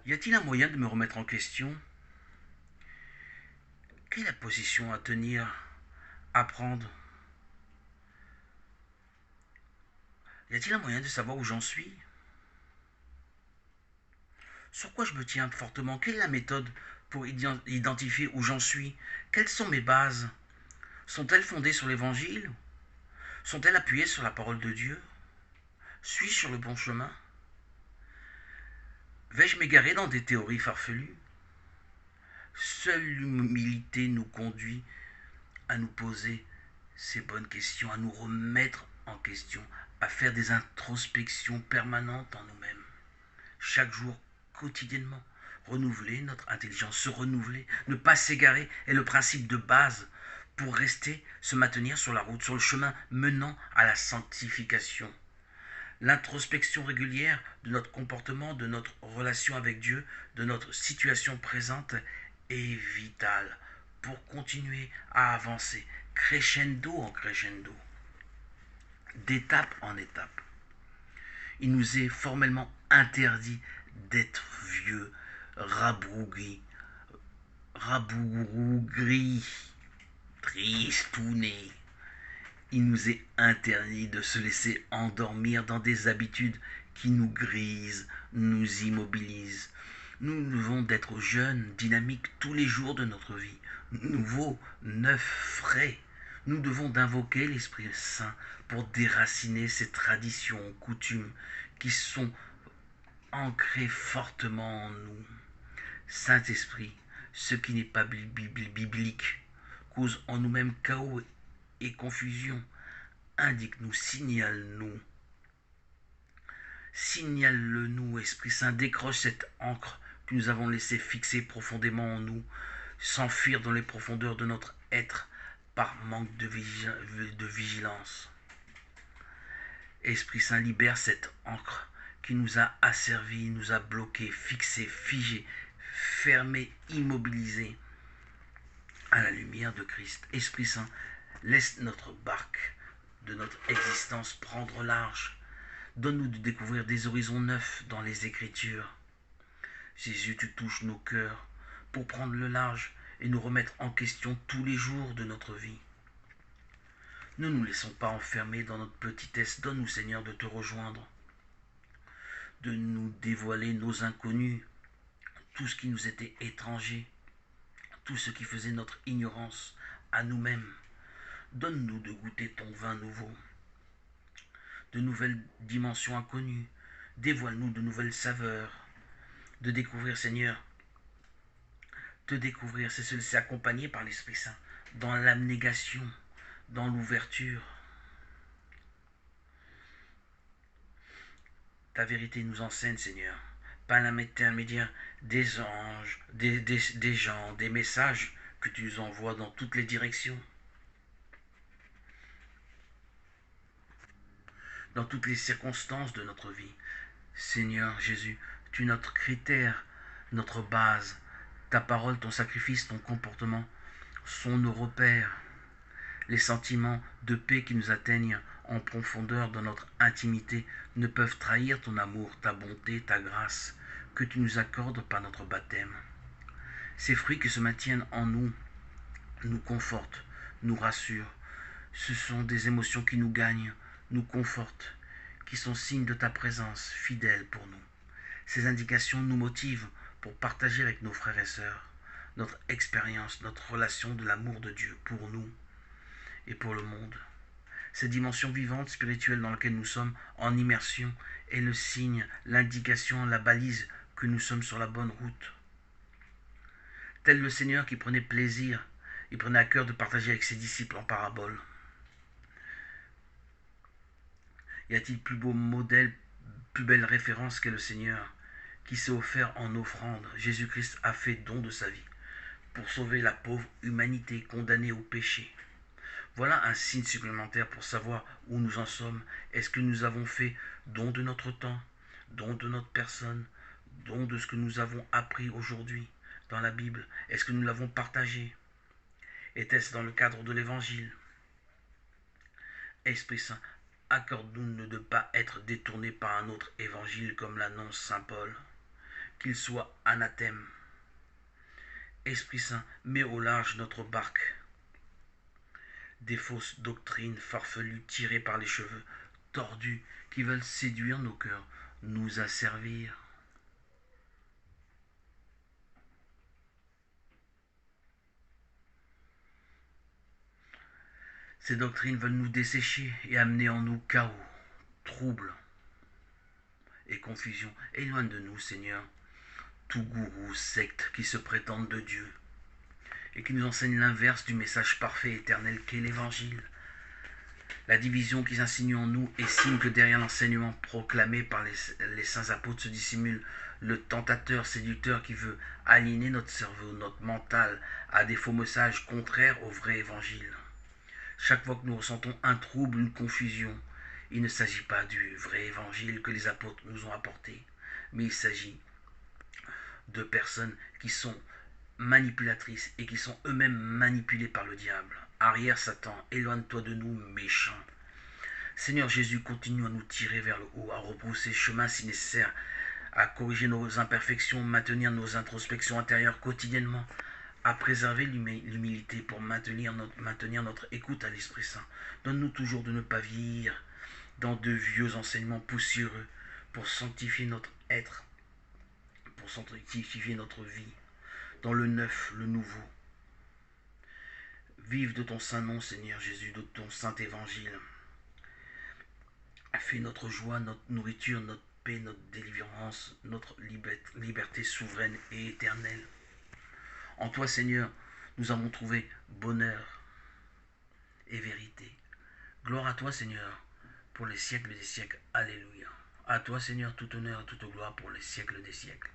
Y a-t-il un moyen de me remettre en question? Quelle est la position à tenir, à prendre? Y a-t-il un moyen de savoir où j'en suis? Sur quoi je me tiens fortement? Quelle est la méthode pour identifier où j'en suis? Quelles sont mes bases? Sont-elles fondées sur l'évangile? Sont-elles appuyées sur la parole de Dieu? Suis-je sur le bon chemin? Vais-je m'égarer dans des théories farfelues? Seule l'humilité nous conduit à nous poser ces bonnes questions, à nous remettre en question, à faire des introspections permanentes en nous-mêmes. Chaque jour, quotidiennement, renouveler notre intelligence, se renouveler, ne pas s'égarer est le principe de base pour rester, se maintenir sur la route, sur le chemin menant à la sanctification. L'introspection régulière de notre comportement, de notre relation avec Dieu, de notre situation présente est vitale pour continuer à avancer crescendo en crescendo, d'étape en étape. Il nous est formellement interdit d'être vieux, rabougri, rabougri, tristouné. Il nous est interdit de se laisser endormir dans des habitudes qui nous grisent, nous immobilisent. Nous devons d'être jeunes, dynamiques tous les jours de notre vie, nouveaux, neufs, frais. Nous devons d'invoquer l'Esprit Saint pour déraciner ces traditions, coutumes qui sont ancrées fortement en nous. Saint-Esprit, ce qui n'est pas biblique cause en nous-mêmes chaos et confusion. Indique-nous, signale-nous. Signale-le-nous, Esprit Saint, décroche cette encre que nous avons laissée fixer profondément en nous, s'enfuir dans les profondeurs de notre être par manque de vigilance. Esprit Saint, libère cette encre qui nous a asservis, nous a bloqués, fixés, figés, fermés, immobilisés à la lumière de Christ. Esprit Saint, laisse notre barque de notre existence prendre large. Donne-nous de découvrir des horizons neufs dans les Écritures. Jésus, tu touches nos cœurs pour prendre le large et nous remettre en question tous les jours de notre vie. Ne nous laissons pas enfermer dans notre petitesse. Donne-nous, Seigneur, de te rejoindre, de nous dévoiler nos inconnus, tout ce qui nous était étranger, tout ce qui faisait notre ignorance à nous-mêmes. Donne-nous de goûter ton vin nouveau, de nouvelles dimensions inconnues. Dévoile-nous de nouvelles saveurs, de découvrir, Seigneur, te découvrir, c'est se laisser accompagner par l'Esprit Saint, dans l'abnégation, dans l'ouverture. Ta vérité nous enseigne, Seigneur, par l'intermédiaire des anges, des gens, des messages que tu nous envoies dans toutes les directions, dans toutes les circonstances de notre vie. Seigneur Jésus, tu es notre critère, notre base. Ta parole, ton sacrifice, ton comportement sont nos repères. Les sentiments de paix qui nous atteignent en profondeur dans notre intimité ne peuvent trahir ton amour, ta bonté, ta grâce que tu nous accordes par notre baptême. Ces fruits qui se maintiennent en nous nous confortent, nous rassurent. Ce sont des émotions qui nous gagnent, nous confortent, qui sont signes de ta présence fidèle pour nous. Ces indications nous motivent pour partager avec nos frères et sœurs notre expérience, notre relation de l'amour de Dieu pour nous et pour le monde. Cette dimension vivante, spirituelle dans laquelle nous sommes en immersion est le signe, l'indication, la balise que nous sommes sur la bonne route. Tel le Seigneur qui prenait plaisir, il prenait à cœur de partager avec ses disciples en parabole. Y a-t-il plus beau modèle, plus belle référence qu'est le Seigneur qui s'est offert en offrande? Jésus-Christ a fait don de sa vie pour sauver la pauvre humanité condamnée au péché. Voilà un signe supplémentaire pour savoir où nous en sommes. Est-ce que nous avons fait don de notre temps, don de notre personne, don de ce que nous avons appris aujourd'hui dans la Bible? Est-ce que nous l'avons partagé? Était-ce dans le cadre de l'Évangile? Esprit Saint, accorde-nous de ne pas être détournés par un autre évangile comme l'annonce Saint Paul, qu'il soit anathème. Esprit Saint, mets au large notre barque des fausses doctrines farfelues tirées par les cheveux, tordues, qui veulent séduire nos cœurs, nous asservir. Ces doctrines veulent nous dessécher et amener en nous chaos, trouble et confusion. Éloigne de nous, Seigneur, tout gourou, secte qui se prétendent de Dieu et qui nous enseigne l'inverse du message parfait et éternel qu'est l'Évangile. La division qui s'insinue en nous est signe que derrière l'enseignement proclamé par les saints apôtres se dissimule le tentateur séducteur qui veut aligner notre cerveau, notre mental à des faux messages contraires au vrai Évangile. Chaque fois que nous ressentons un trouble, une confusion, il ne s'agit pas du vrai Évangile que les apôtres nous ont apporté, mais il s'agit de personnes qui sont manipulatrices et qui sont eux-mêmes manipulées par le diable. Arrière Satan, éloigne-toi de nous, méchants. Seigneur Jésus, continue à nous tirer vers le haut, à rebrousser chemin si nécessaire, à corriger nos imperfections, maintenir nos introspections intérieures quotidiennement, à préserver l'humilité pour maintenir notre écoute à l'Esprit Saint. Donne-nous toujours de ne pas vieillir dans de vieux enseignements poussiéreux pour sanctifier notre être, pour sanctifier notre vie, dans le neuf, le nouveau. Vive de ton saint nom, Seigneur Jésus, de ton saint évangile. Fais notre joie, notre nourriture, notre paix, notre délivrance, notre liberté souveraine et éternelle. En toi, Seigneur, nous avons trouvé bonheur et vérité. Gloire à toi, Seigneur, pour les siècles des siècles. Alléluia. À toi, Seigneur, tout honneur et toute gloire pour les siècles des siècles.